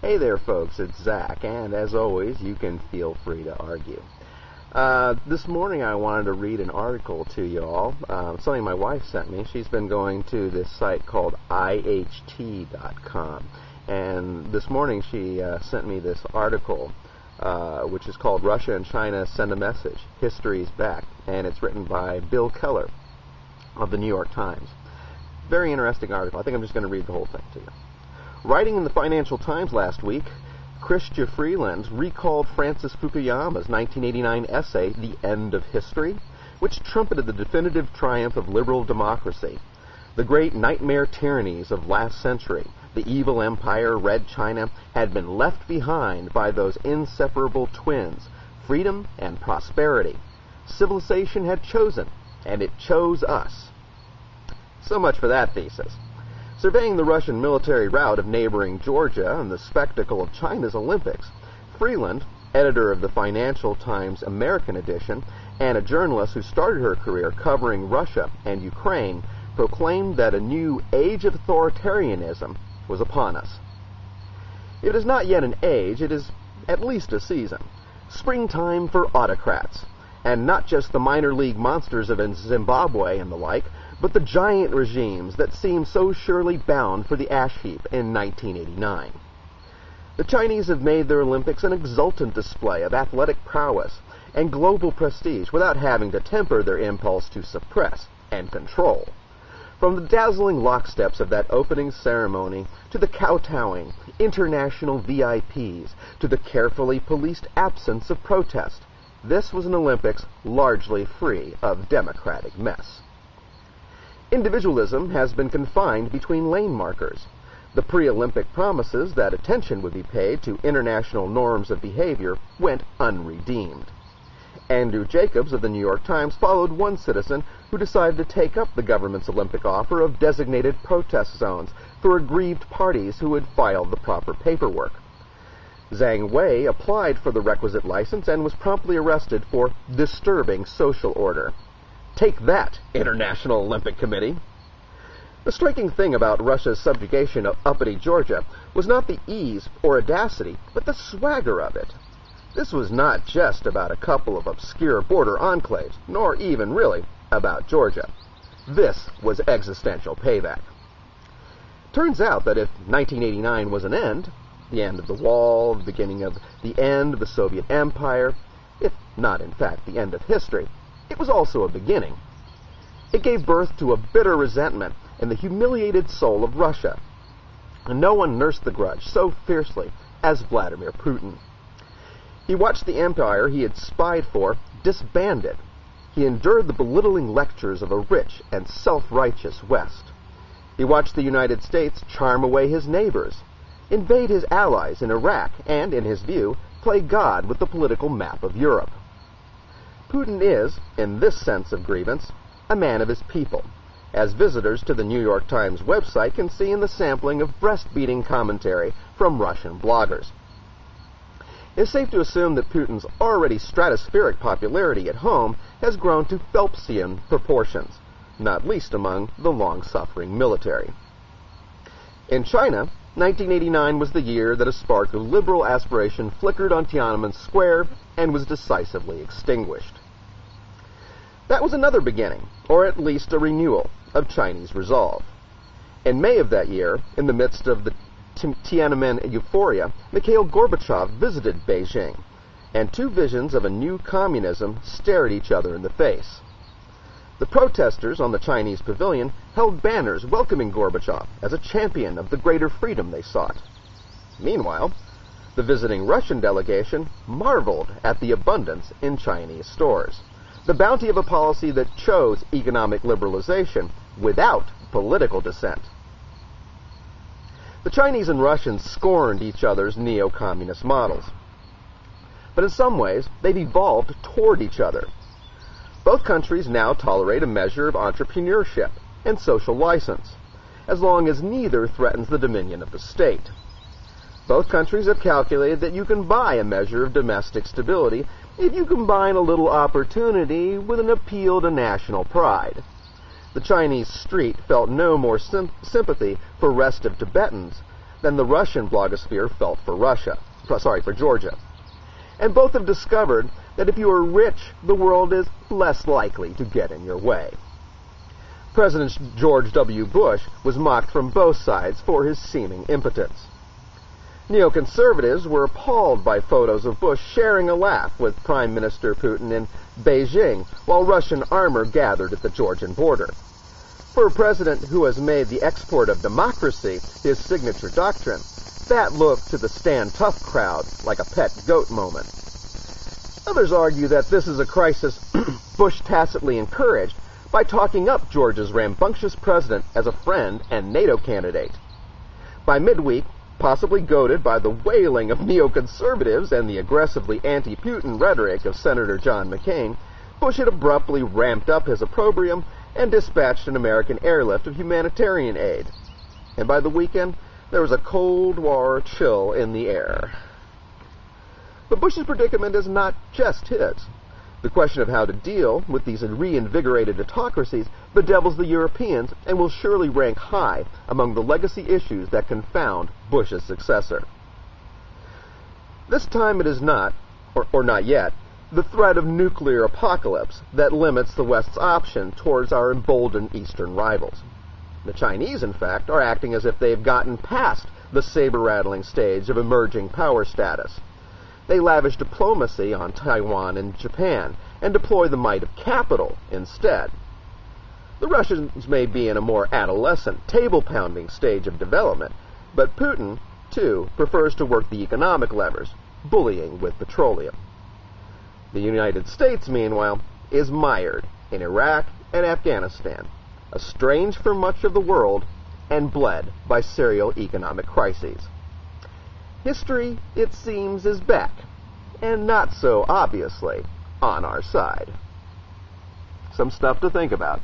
Hey there, folks, it's Zach, and as always, you can feel free to argue. This morning I wanted to read an article to you all, something my wife sent me. She's been going to this site called IHT.com, and this morning she sent me this article, which is called Russia and China Send a Message, History's Back, and it's written by Bill Keller of the New York Times. Very interesting article. I think I'm just going to read the whole thing to you. Writing in the Financial Times last week, Chrystia Freeland recalled Francis Fukuyama's 1989 essay, The End of History, which trumpeted the definitive triumph of liberal democracy. The great nightmare tyrannies of last century, the evil empire, Red China, had been left behind by those inseparable twins, freedom and prosperity. Civilization had chosen, and it chose us. So much for that thesis. Surveying the Russian military rout of neighboring Georgia and the spectacle of China's Olympics, Freeland, editor of the Financial Times American edition, and a journalist who started her career covering Russia and Ukraine, proclaimed that a new age of authoritarianism was upon us. It is not yet an age, it is at least a season. Springtime for autocrats, and not just the minor league monsters of Zimbabwe and the like, but the giant regimes that seemed so surely bound for the ash heap in 1989. The Chinese have made their Olympics an exultant display of athletic prowess and global prestige without having to temper their impulse to suppress and control. From the dazzling locksteps of that opening ceremony to the kowtowing international VIPs to the carefully policed absence of protest, this was an Olympics largely free of democratic mess. Individualism has been confined between lane markers. The pre-Olympic promises that attention would be paid to international norms of behavior went unredeemed. Andrew Jacobs of the New York Times followed one citizen who decided to take up the government's Olympic offer of designated protest zones for aggrieved parties who had filed the proper paperwork. Zhang Wei applied for the requisite license and was promptly arrested for disturbing social order. Take that, International Olympic Committee! The striking thing about Russia's subjugation of uppity Georgia was not the ease or audacity, but the swagger of it. This was not just about a couple of obscure border enclaves, nor even really about Georgia. This was existential payback. Turns out that if 1989 was an end, the end of the wall, the beginning of the end of the Soviet Empire, if not in fact the end of history, it was also a beginning. It gave birth to a bitter resentment in the humiliated soul of Russia, and no one nursed the grudge so fiercely as Vladimir Putin. He watched the empire he had spied for disbanded. He endured the belittling lectures of a rich and self-righteous West. He watched the United States charm away his neighbors, invade his allies in Iraq, and, in his view, play God with the political map of Europe. Putin is, in this sense of grievance, a man of his people, as visitors to the New York Times website can see in the sampling of breast-beating commentary from Russian bloggers. It's safe to assume that Putin's already stratospheric popularity at home has grown to Phelpsian proportions, not least among the long-suffering military. In China, 1989 was the year that a spark of liberal aspiration flickered on Tiananmen Square and was decisively extinguished. That was another beginning, or at least a renewal, of Chinese resolve. In May of that year, in the midst of the Tiananmen euphoria, Mikhail Gorbachev visited Beijing, and two visions of a new communism stared each other in the face. The protesters on the Chinese pavilion held banners welcoming Gorbachev as a champion of the greater freedom they sought. Meanwhile, the visiting Russian delegation marveled at the abundance in Chinese stores, the bounty of a policy that chose economic liberalization without political dissent. The Chinese and Russians scorned each other's neo-communist models, but in some ways they've evolved toward each other. Both countries now tolerate a measure of entrepreneurship and social license, as long as neither threatens the dominion of the state. Both countries have calculated that you can buy a measure of domestic stability if you combine a little opportunity with an appeal to national pride. The Chinese street felt no more sympathy for restive Tibetans than the Russian blogosphere felt for Georgia. And both have discovered that if you are rich, the world is less likely to get in your way. President George W. Bush was mocked from both sides for his seeming impotence. Neoconservatives were appalled by photos of Bush sharing a laugh with Prime Minister Putin in Beijing while Russian armor gathered at the Georgian border. For a president who has made the export of democracy his signature doctrine, that looked to the stand tough crowd like a pet goat moment. Others argue that this is a crisis Bush tacitly encouraged by talking up Georgia's rambunctious president as a friend and NATO candidate. By midweek, possibly goaded by the wailing of neoconservatives and the aggressively anti-Putin rhetoric of Senator John McCain, Bush had abruptly ramped up his opprobrium and dispatched an American airlift of humanitarian aid. And by the weekend, there was a Cold War chill in the air. But Bush's predicament is not just his. The question of how to deal with these reinvigorated autocracies bedevils the Europeans and will surely rank high among the legacy issues that confound Bush's successor. This time it is not, or not yet, the threat of nuclear apocalypse that limits the West's option towards our emboldened Eastern rivals. The Chinese, in fact, are acting as if they have gotten past the saber-rattling stage of emerging power status. They lavish diplomacy on Taiwan and Japan and deploy the might of capital instead. The Russians may be in a more adolescent, table-pounding stage of development, but Putin, too, prefers to work the economic levers, bullying with petroleum. The United States, meanwhile, is mired in Iraq and Afghanistan, estranged from much of the world, and bled by serial economic crises. History, it seems, is back, and not so obviously on our side. Some stuff to think about.